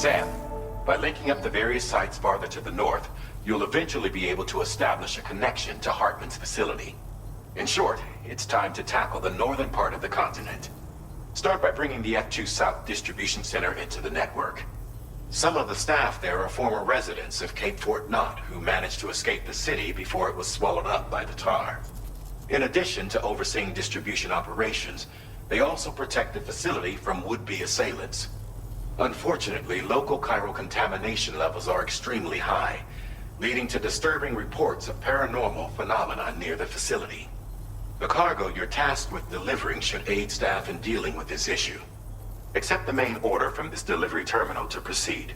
Sam, by linking up the various sites farther to the north, you'll eventually be able to establish a connection to Hartman's facility. In short, it's time to tackle the northern part of the continent. Start by bringing the F2 South Distribution Center into the network. Some of the staff there are former residents of Cape Fort Knott who managed to escape the city before it was swallowed up by the tar. In addition to overseeing distribution operations, they also protect the facility from would-be assailants. Unfortunately, local chiral contamination levels are extremely high, leading to disturbing reports of paranormal phenomena near the facility. The cargo you're tasked with delivering should aid staff in dealing with this issue. Accept the main order from this delivery terminal to proceed.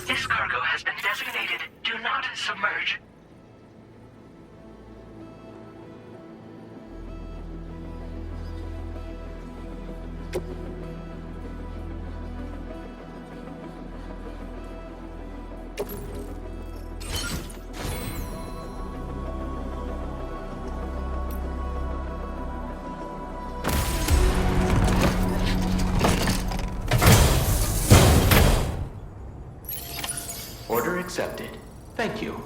This cargo has been designated Do Not Submerge. Order accepted. Thank you.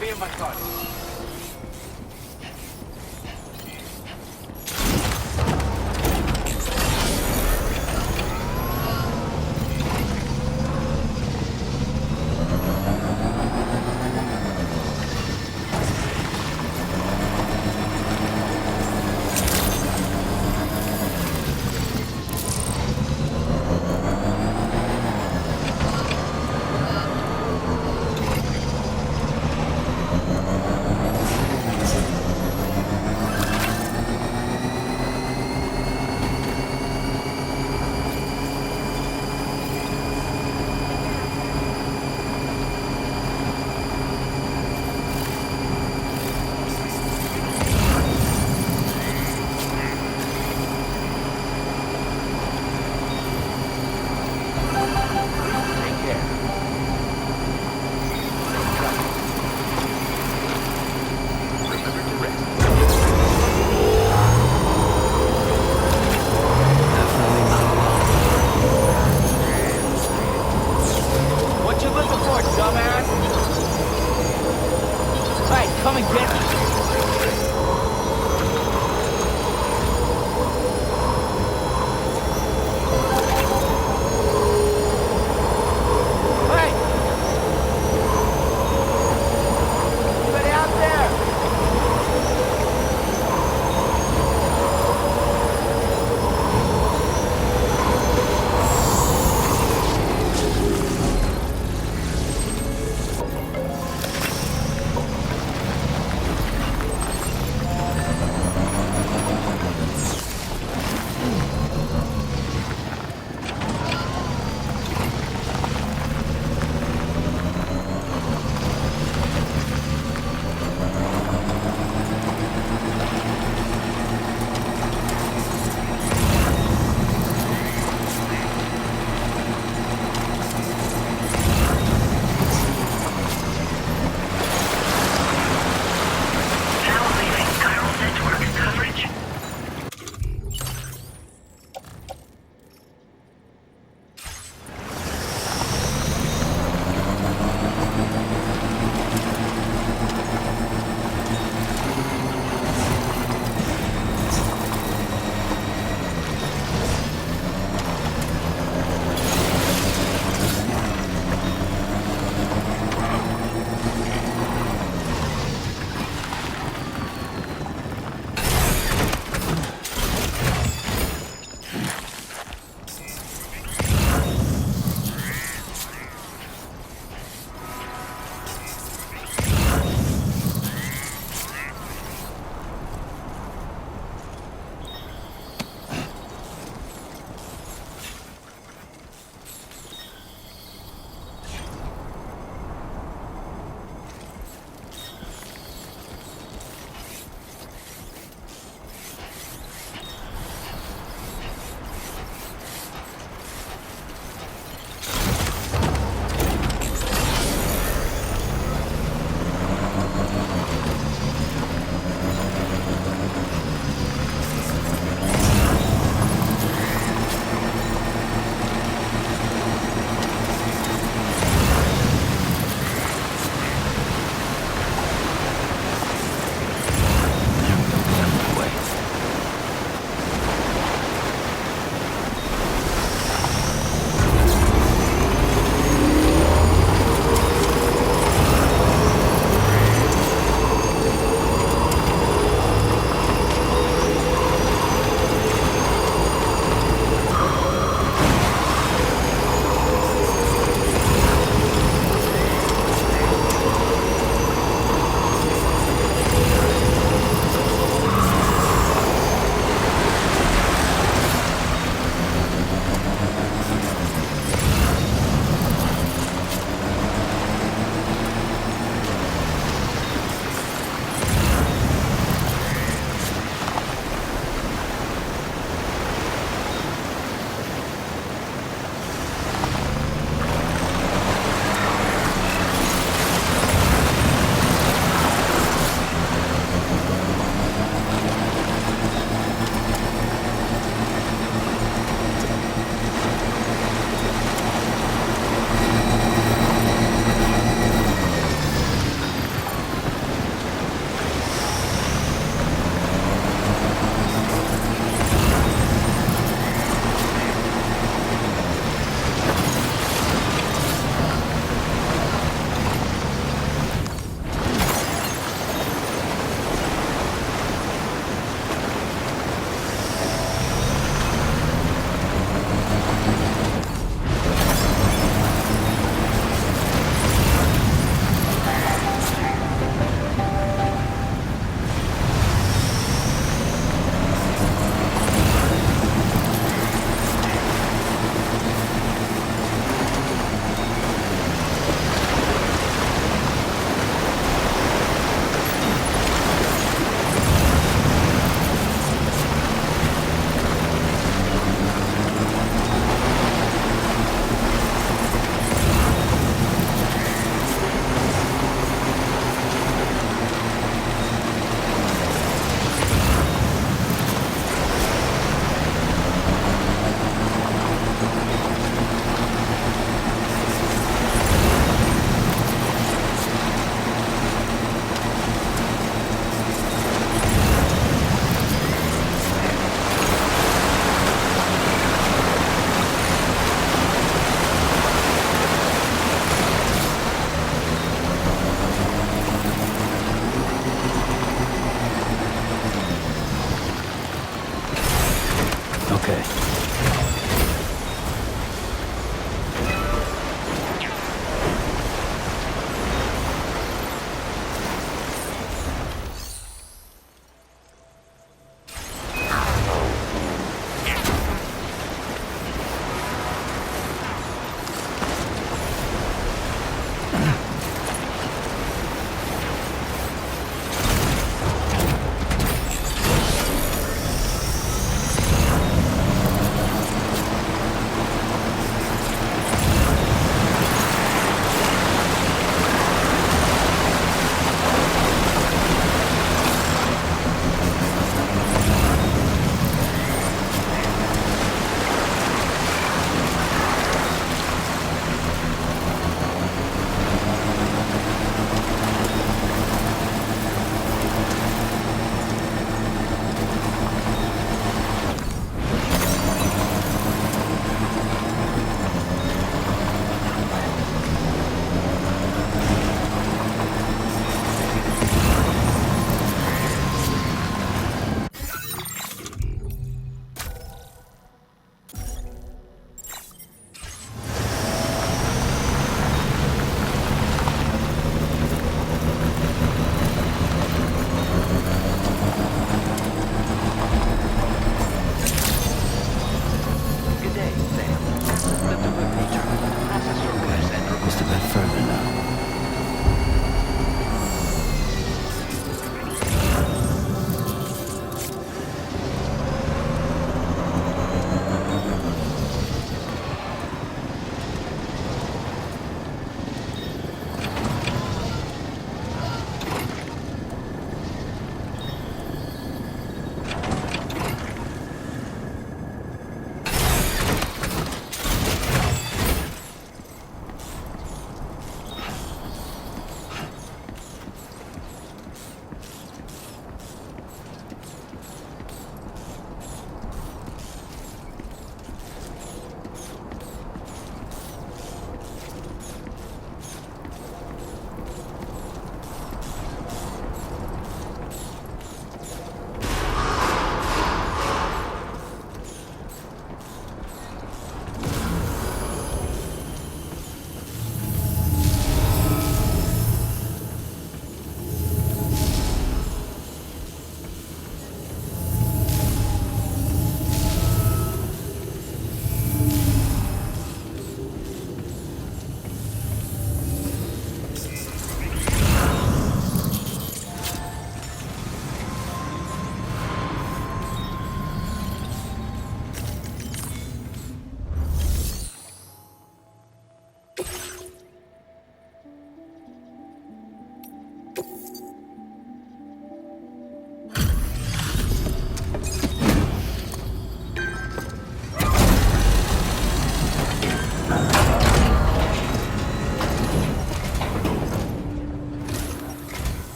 Be in my car. bit further now.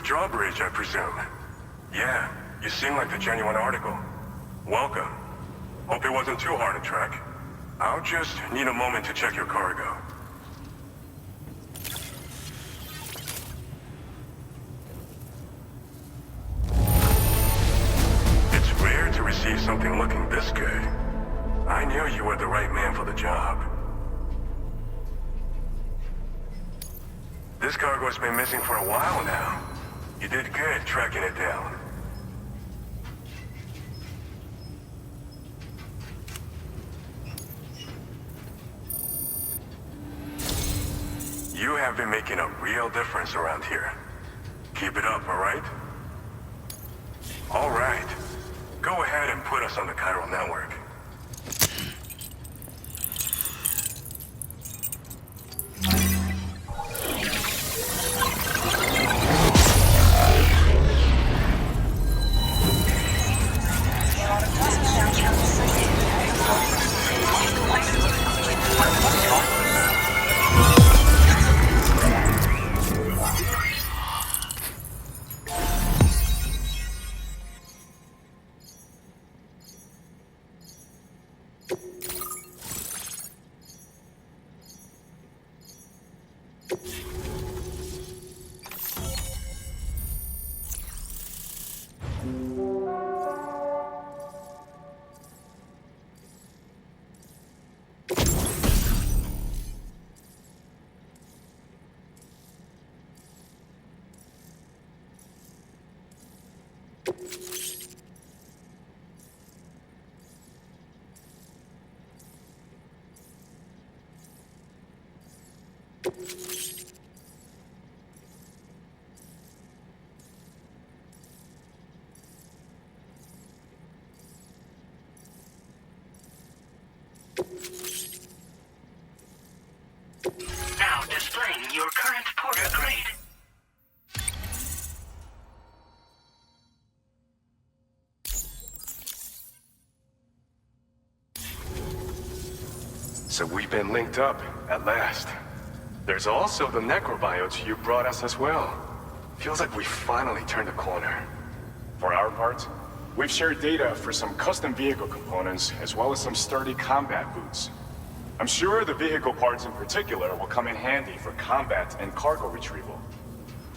Drawbridge, I presume. Yeah, you seem like the genuine article. Welcome. Hope it wasn't too hard to track. I'll just need a moment to check your cargo. It's rare to receive something looking this good. I knew you were the right man for the job. This cargo's been missing for a while now. You did good tracking it down. You have been making a real difference around here. Keep it up, all right? All right. Go ahead and put us on the chiral network. Now displaying your current porter grade. So we've been linked up, at last. There's also the Necrobiotes you brought us as well. Feels like we finally turned a corner. For our part, we've shared data for some custom vehicle components, as well as some sturdy combat boots. I'm sure the vehicle parts in particular will come in handy for combat and cargo retrieval.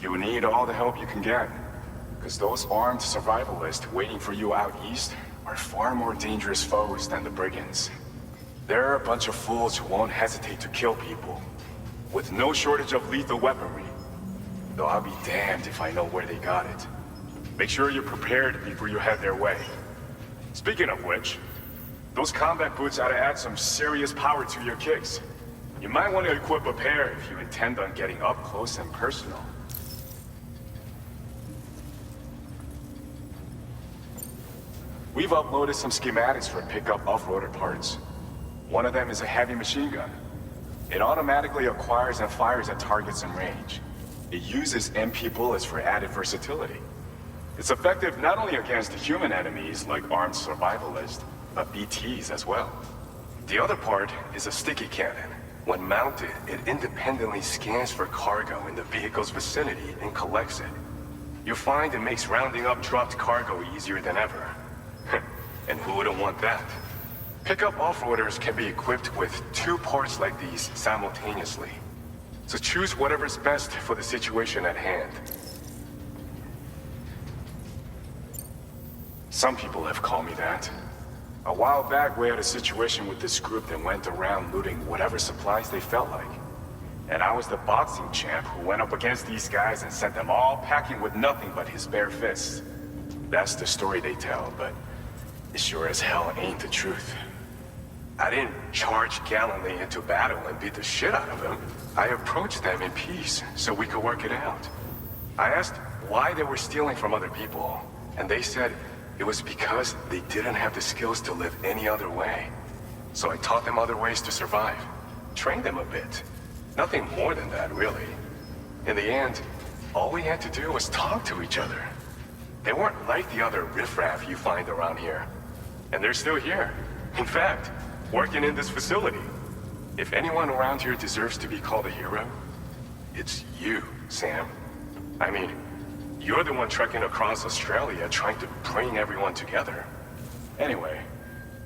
You need all the help you can get, because those armed survivalists waiting for you out east are far more dangerous foes than the brigands. They're a bunch of fools who won't hesitate to kill people, with no shortage of lethal weaponry. Though I'll be damned if I know where they got it. Make sure you're prepared before you head their way. Speaking of which, those combat boots ought to add some serious power to your kicks. You might want to equip a pair if you intend on getting up close and personal. We've uploaded some schematics for pickup off-roader parts. One of them is a heavy machine gun. It automatically acquires and fires at targets in range. It uses MP bullets for added versatility. It's effective not only against human enemies like armed survivalists, but BTs as well. The other part is a sticky cannon. When mounted, it independently scans for cargo in the vehicle's vicinity and collects it. You'll find it makes rounding up dropped cargo easier than ever. And who wouldn't want that? Pickup off-roaders can be equipped with 2 parts like these simultaneously. So choose whatever's best for the situation at hand. Some people have called me that. A while back, we had a situation with this group that went around looting whatever supplies they felt like. And I was the boxing champ who went up against these guys and sent them all packing with nothing but his bare fists. That's the story they tell, but it sure as hell ain't the truth. I didn't charge gallantly into battle and beat the shit out of them. I approached them in peace so we could work it out. I asked why they were stealing from other people, and they said it was because they didn't have the skills to live any other way. So I taught them other ways to survive, trained them a bit. Nothing more than that, really. In the end, all we had to do was talk to each other. They weren't like the other riffraff you find around here. And they're still here. In fact, working in this facility. If anyone around here deserves to be called a hero, it's you, Sam. I mean, you're the one trekking across Australia trying to bring everyone together. Anyway,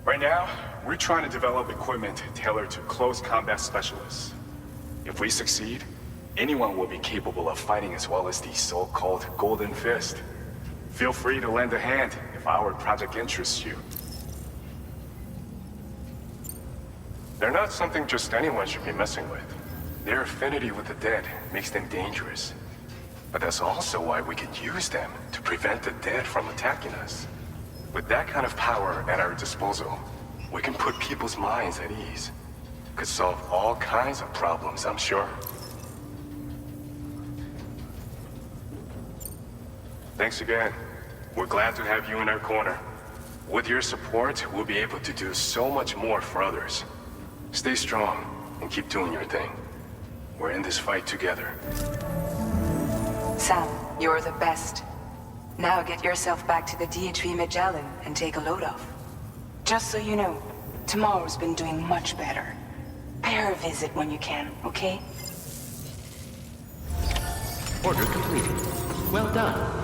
right now, we're trying to develop equipment tailored to close combat specialists. If we succeed, anyone will be capable of fighting as well as the so-called Golden Fist. Feel free to lend a hand if our project interests you. They're not something just anyone should be messing with. Their affinity with the dead makes them dangerous. But that's also why we can use them to prevent the dead from attacking us. With that kind of power at our disposal, we can put people's minds at ease. Could solve all kinds of problems, I'm sure. Thanks again. We're glad to have you in our corner. With your support, we'll be able to do so much more for others. Stay strong and keep doing your thing. We're in this fight together. Sam, you're the best. Now get yourself back to the DHV Magellan and take a load off. Just so you know, tomorrow's been doing much better. Pay her a visit when you can, okay? Order completed. Well done.